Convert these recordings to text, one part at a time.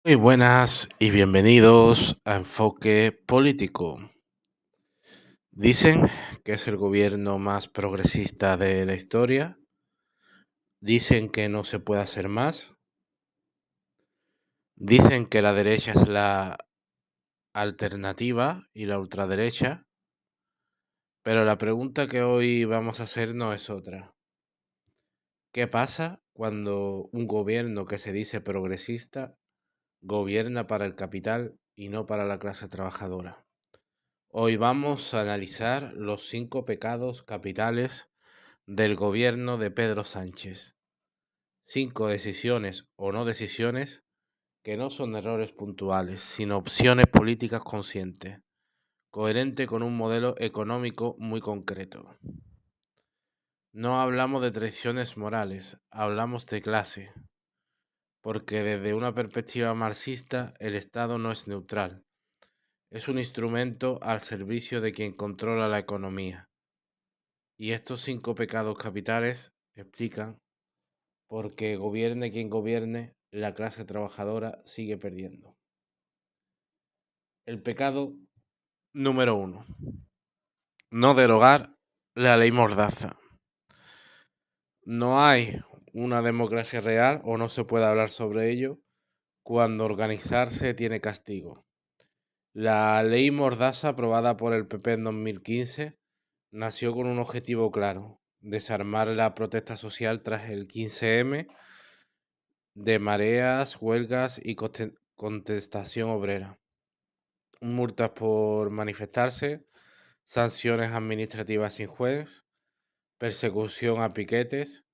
Muy buenas y bienvenidos a Enfoque Político. Dicen que es el gobierno más progresista de la historia. Dicen que no se puede hacer más. Dicen que la derecha es la alternativa y la ultraderecha. Pero la pregunta que hoy vamos a hacer no es otra. ¿Qué pasa cuando un gobierno que se dice progresista gobierna para el capital y no para la clase trabajadora? Hoy vamos a analizar los 5 pecados capitales del gobierno de Pedro Sánchez. 5 decisiones o no decisiones que no son errores puntuales, sino opciones políticas conscientes, coherente con un modelo económico muy concreto. No hablamos de traiciones morales, hablamos de clase, porque desde una perspectiva marxista el Estado no es neutral, es un instrumento al servicio de quien controla la economía. Y estos 5 pecados capitales explican por qué gobierne quien gobierne, la clase trabajadora sigue perdiendo. El pecado número 1. No derogar la ley Mordaza. No hay una democracia real o no se puede hablar sobre ello cuando organizarse tiene castigo. La ley Mordaza aprobada por el PP en 2015 nació con un objetivo claro: desarmar la protesta social tras el 15M, de mareas, huelgas y contestación obrera, multas por manifestarse, sanciones administrativas sin juez, persecución a piquetes,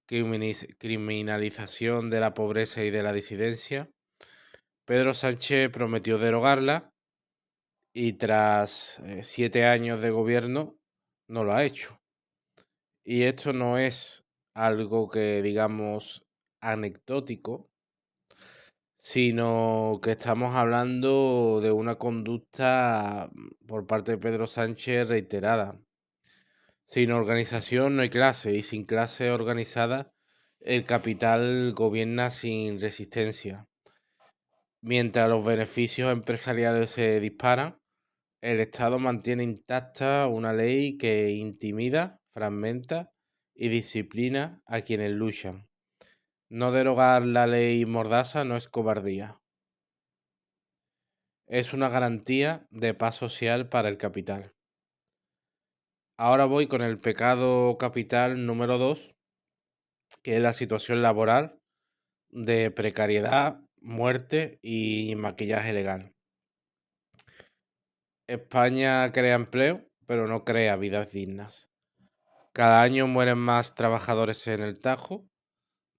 criminalización de la pobreza y de la disidencia. Pedro Sánchez prometió derogarla y tras 7 años de gobierno no lo ha hecho. Y esto no es algo que digamos anecdótico, sino que estamos hablando de una conducta por parte de Pedro Sánchez reiterada. Sin organización no hay clase, y sin clase organizada el capital gobierna sin resistencia. Mientras los beneficios empresariales se disparan, el Estado mantiene intacta una ley que intimida, fragmenta y disciplina a quienes luchan. No derogar la ley Mordaza no es cobardía, es una garantía de paz social para el capital. Ahora voy con el pecado capital número 2, que es la situación laboral de precariedad, muerte y maquillaje legal. España crea empleo, pero no crea vidas dignas. Cada año mueren más trabajadores en el Tajo,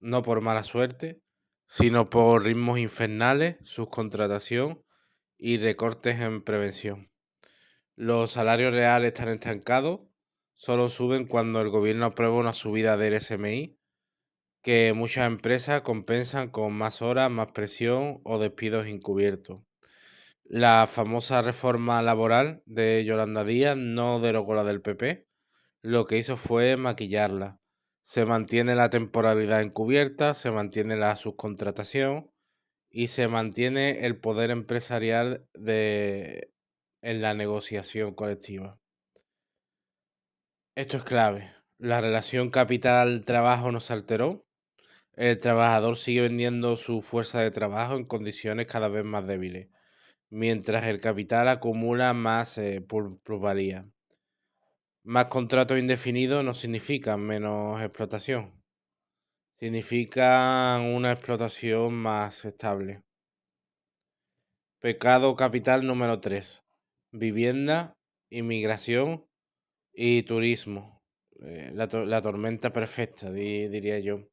no por mala suerte, sino por ritmos infernales, subcontratación y recortes en prevención. Los salarios reales están estancados, solo suben cuando el gobierno aprueba una subida del SMI, que muchas empresas compensan con más horas, más presión o despidos encubiertos. La famosa reforma laboral de Yolanda Díaz no derogó la del PP, lo que hizo fue maquillarla. Se mantiene la temporalidad encubierta, se mantiene la subcontratación y se mantiene el poder empresarial en la negociación colectiva. Esto es clave. La relación capital-trabajo no se alteró. El trabajador sigue vendiendo su fuerza de trabajo en condiciones cada vez más débiles, mientras el capital acumula más plusvalía. Más contratos indefinidos no significan menos explotación, significan una explotación más estable. Pecado capital número 3. Vivienda, inmigración y turismo. La tormenta perfecta, diría yo.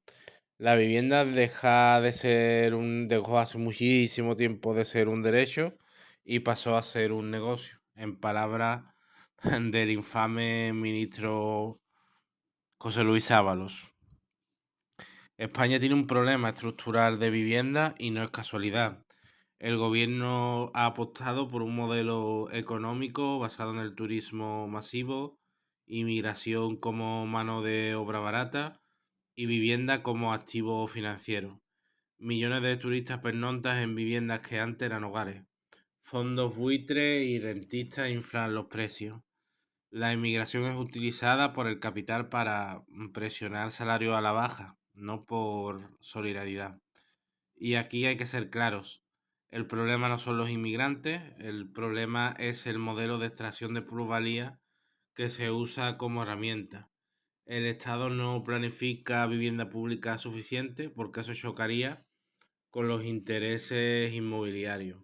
La vivienda dejó hace muchísimo tiempo de ser un derecho y pasó a ser un negocio, en palabras del infame ministro José Luis Ábalos. España tiene un problema estructural de vivienda y no es casualidad. El gobierno ha apostado por un modelo económico basado en el turismo masivo, inmigración como mano de obra barata y vivienda como activo financiero. millones de turistas pernoctas en viviendas que antes eran hogares. Fondos buitres y rentistas inflan los precios. La inmigración es utilizada por el capital para presionar salarios a la baja, no por solidaridad. Y aquí hay que ser claros. El problema no son los inmigrantes, el problema es el modelo de extracción de plusvalía que se usa como herramienta. El Estado no planifica vivienda pública suficiente porque eso chocaría con los intereses inmobiliarios.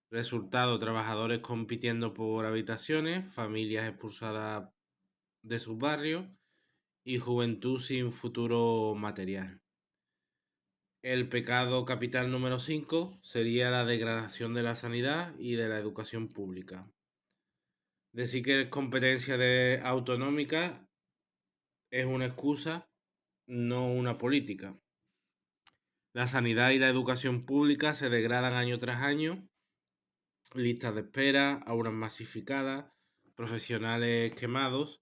Resultado, trabajadores compitiendo por habitaciones, familias expulsadas de sus barrios y juventud sin futuro material. El pecado capital número 5 sería la degradación de la sanidad y de la educación pública. Decir que es competencia de autonómica es una excusa, no una política. La sanidad y la educación pública se degradan año tras año, listas de espera, aulas masificadas, profesionales quemados.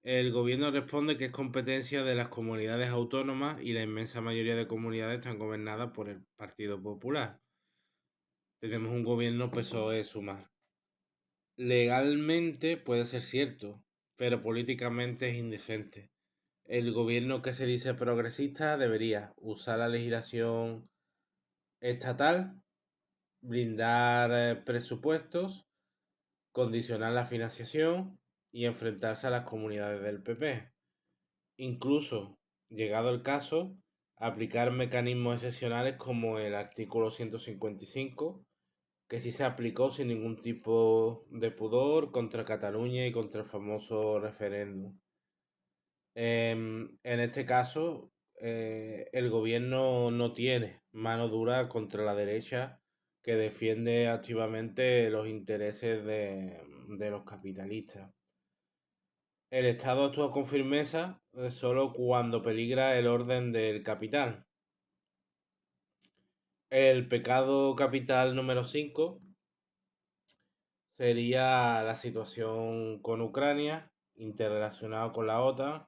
El gobierno responde que es competencia de las comunidades autónomas y la inmensa mayoría de comunidades están gobernadas por el Partido Popular. Tenemos un gobierno PSOE-Sumar. Legalmente puede ser cierto, pero políticamente es indecente. El gobierno que se dice progresista debería usar la legislación estatal, blindar presupuestos, condicionar la financiación y enfrentarse a las comunidades del PP. Incluso, llegado el caso, aplicar mecanismos excepcionales como el artículo 155, que sí se aplicó sin ningún tipo de pudor contra Cataluña y contra el famoso referéndum. En este caso, el gobierno no tiene mano dura contra la derecha que defiende activamente los intereses de los capitalistas. El Estado actúa con firmeza solo cuando peligra el orden del capital. El pecado capital número 5 sería la situación con Ucrania, interrelacionado con la OTAN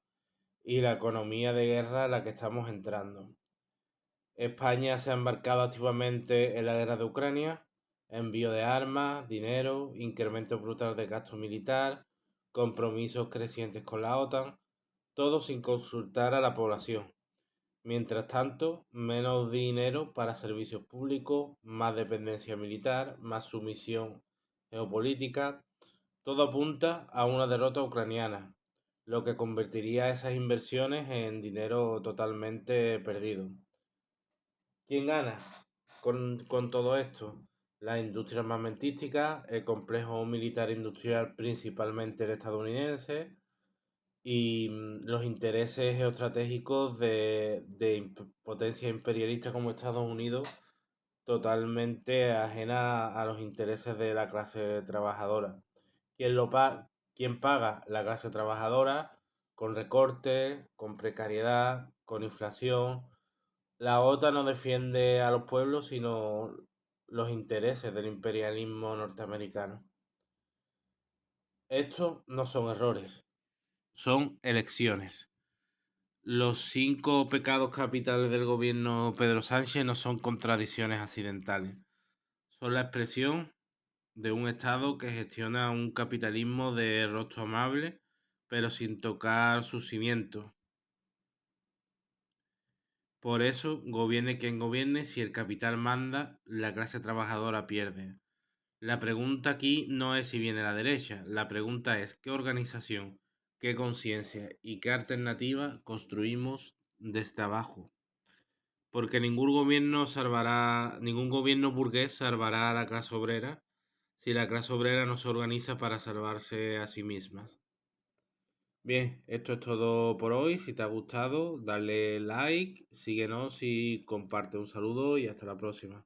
y la economía de guerra en la que estamos entrando. España se ha embarcado activamente en la guerra de Ucrania, envío de armas, dinero, incremento brutal de gasto militar, compromisos crecientes con la OTAN, todo sin consultar a la población. Mientras tanto, menos dinero para servicios públicos, más dependencia militar, más sumisión geopolítica, todo apunta a una derrota ucraniana, lo que convertiría esas inversiones en dinero totalmente perdido. ¿Quién gana con todo esto? La industria armamentística, el complejo militar industrial principalmente el estadounidense y los intereses geoestratégicos de potencias imperialistas como Estados Unidos totalmente ajena a los intereses de la clase trabajadora. ¿Quién paga? La clase trabajadora con recortes, con precariedad, con inflación. La OTAN no defiende a los pueblos, sino los intereses del imperialismo norteamericano. Estos no son errores, son elecciones. Los 5 pecados capitales del gobierno Pedro Sánchez no son contradicciones accidentales, son la expresión de un Estado que gestiona un capitalismo de rostro amable, pero sin tocar sus cimientos. Por eso, gobierne quien gobierne, si el capital manda, la clase trabajadora pierde. La pregunta aquí no es si viene la derecha, la pregunta es qué organización, qué conciencia y qué alternativa construimos desde abajo. Porque ningún gobierno burgués salvará a la clase obrera si la clase obrera no se organiza para salvarse a sí mismas. Bien, esto es todo por hoy. Si te ha gustado, dale like, síguenos y comparte. Un saludo y hasta la próxima.